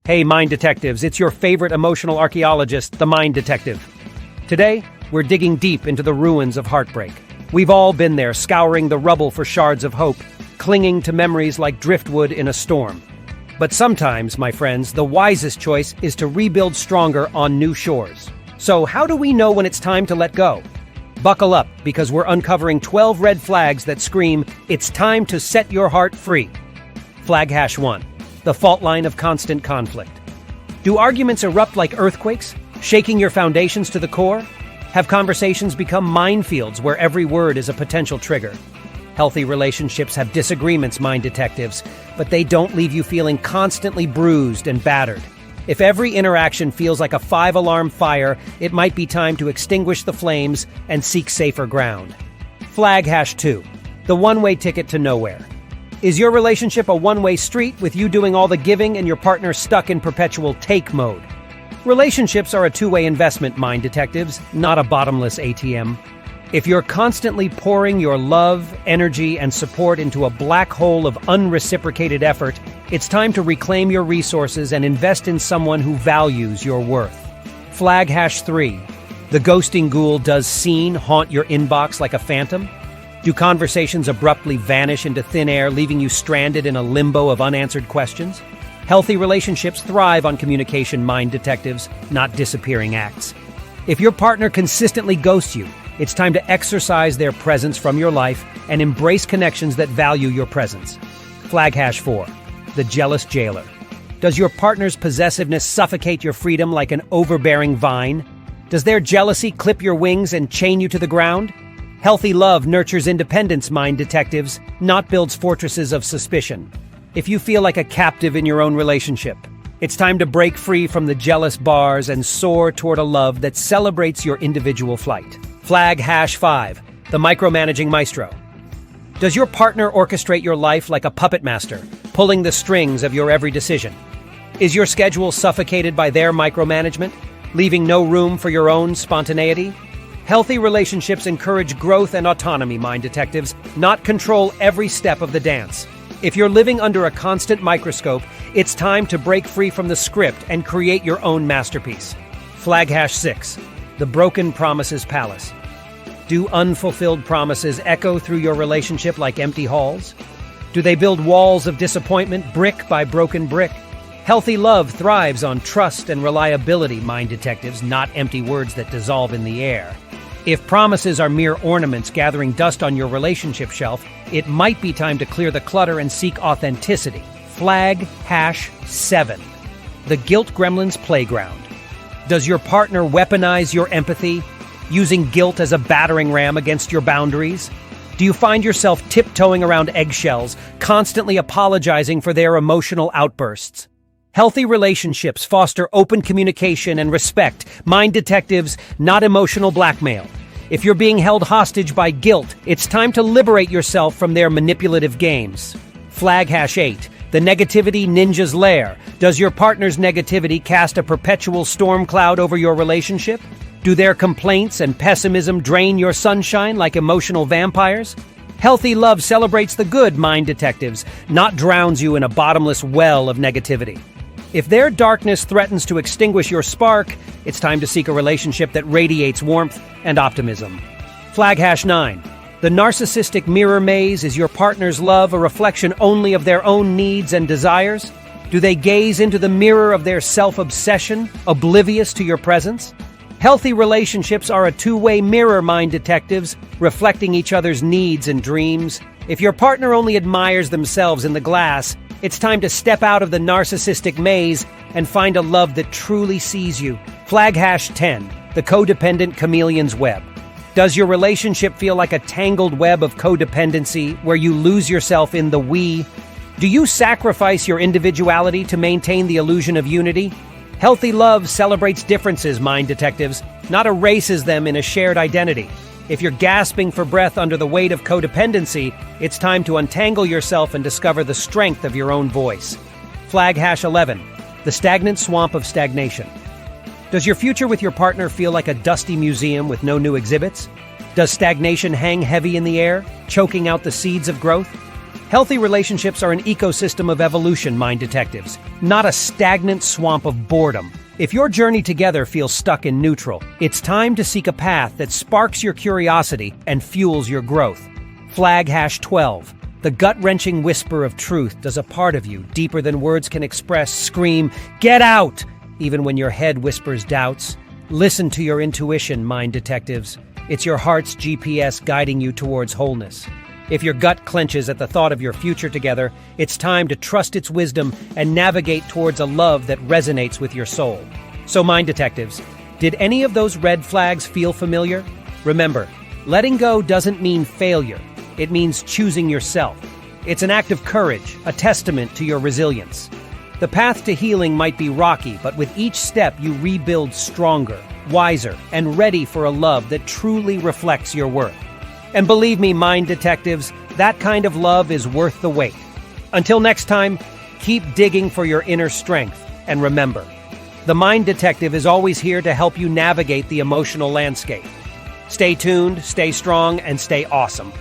Hey, Mind Detectives, it's your favorite emotional archaeologist, the Mind Detective. Today, we're digging deep into the ruins of heartbreak. We've all been there, scouring the rubble for shards of hope, clinging to memories like driftwood in a storm. But sometimes, my friends, the wisest choice is to rebuild stronger on new shores. So how do we know when it's time to let go? Buckle up, because we're uncovering 12 red flags that scream, it's time to set your heart free. Flag hash 1. The fault line of constant conflict. Do arguments erupt like earthquakes, shaking your foundations to the core? Have conversations become minefields where every word is a potential trigger? Healthy relationships have disagreements, Mind Detectives, but they don't leave you feeling constantly bruised and battered. If every interaction feels like a 5-alarm fire, it might be time to extinguish the flames and seek safer ground. Flag hash 2. The one-way ticket to nowhere. Is your relationship a one-way street with you doing all the giving and your partner stuck in perpetual take mode? Relationships are a two-way investment, Mind Detectives, not a bottomless ATM. If you're constantly pouring your love, energy, and support into a black hole of unreciprocated effort, it's time to reclaim your resources and invest in someone who values your worth. Flag hash 3. The ghosting ghoul does seen haunt your inbox like a phantom? Do conversations abruptly vanish into thin air, leaving you stranded in a limbo of unanswered questions? Healthy relationships thrive on communication, Mind Detectives, not disappearing acts. If your partner consistently ghosts you, it's time to exorcise their presence from your life and embrace connections that value your presence. Flag hash 4. The jealous jailer. Does your partner's possessiveness suffocate your freedom like an overbearing vine? Does their jealousy clip your wings and chain you to the ground? Healthy love nurtures independence, Mind Detectives, not builds fortresses of suspicion. If you feel like a captive in your own relationship, it's time to break free from the jealous bars and soar toward a love that celebrates your individual flight. Flag hash 5. The Micromanaging Maestro. Does your partner orchestrate your life like a puppet master, pulling the strings of your every decision? Is your schedule suffocated by their micromanagement, leaving no room for your own spontaneity? Healthy relationships encourage growth and autonomy, Mind Detectives, not control every step of the dance. If you're living under a constant microscope, it's time to break free from the script and create your own masterpiece. Flag hash 6. The Broken Promises Palace. Do unfulfilled promises echo through your relationship like empty halls? Do they build walls of disappointment, brick by broken brick? Healthy love thrives on trust and reliability, Mind Detectives, not empty words that dissolve in the air. If promises are mere ornaments gathering dust on your relationship shelf, it might be time to clear the clutter and seek authenticity. Flag hash 7. The Guilt Gremlin's Playground. Does your partner weaponize your empathy, using guilt as a battering ram against your boundaries? Do you find yourself tiptoeing around eggshells, constantly apologizing for their emotional outbursts? Healthy relationships foster open communication and respect, Mind Detectives, not emotional blackmail. If you're being held hostage by guilt, it's time to liberate yourself from their manipulative games. Flag hash 8. The Negativity Ninja's Lair. Does your partner's negativity cast a perpetual storm cloud over your relationship? Do their complaints and pessimism drain your sunshine like emotional vampires? Healthy love celebrates the good, Mind Detectives, not drowns you in a bottomless well of negativity. If their darkness threatens to extinguish your spark, it's time to seek a relationship that radiates warmth and optimism. Flag hash 9. The narcissistic mirror maze. Is your partner's love a reflection only of their own needs and desires? Do they gaze into the mirror of their self-obsession, oblivious to your presence? Healthy relationships are a two-way mirror, Mind Detectives, reflecting each other's needs and dreams. If your partner only admires themselves in the glass, it's time to step out of the narcissistic maze and find a love that truly sees you. Flag hash 10. The Codependent Chameleon's Web. Does your relationship feel like a tangled web of codependency where you lose yourself in the we? Do you sacrifice your individuality to maintain the illusion of unity? Healthy love celebrates differences, Mind Detectives, not erases them in a shared identity. If you're gasping for breath under the weight of codependency, it's time to untangle yourself and discover the strength of your own voice. Flag hash 11. The Stagnant Swamp of Stagnation. Does your future with your partner feel like a dusty museum with no new exhibits? Does stagnation hang heavy in the air, choking out the seeds of growth? Healthy relationships are an ecosystem of evolution, mind detectives, not a stagnant swamp of boredom. If your journey together feels stuck in neutral, it's time to seek a path that sparks your curiosity and fuels your growth. Flag #12. The gut-wrenching whisper of truth does a part of you, deeper than words can express, scream, "Get out!" Even when your head whispers doubts. Listen to your intuition, mind detectives. It's your heart's GPS guiding you towards wholeness. If your gut clenches at the thought of your future together, it's time to trust its wisdom and navigate towards a love that resonates with your soul. So, mind detectives, did any of those red flags feel familiar? Remember, letting go doesn't mean failure. It means choosing yourself. It's an act of courage, a testament to your resilience. The path to healing might be rocky, but with each step you rebuild stronger, wiser, and ready for a love that truly reflects your worth. And believe me, mind detectives, that kind of love is worth the wait. Until next time, keep digging for your inner strength. And remember, the mind detective is always here to help you navigate the emotional landscape. Stay tuned, stay strong, and stay awesome.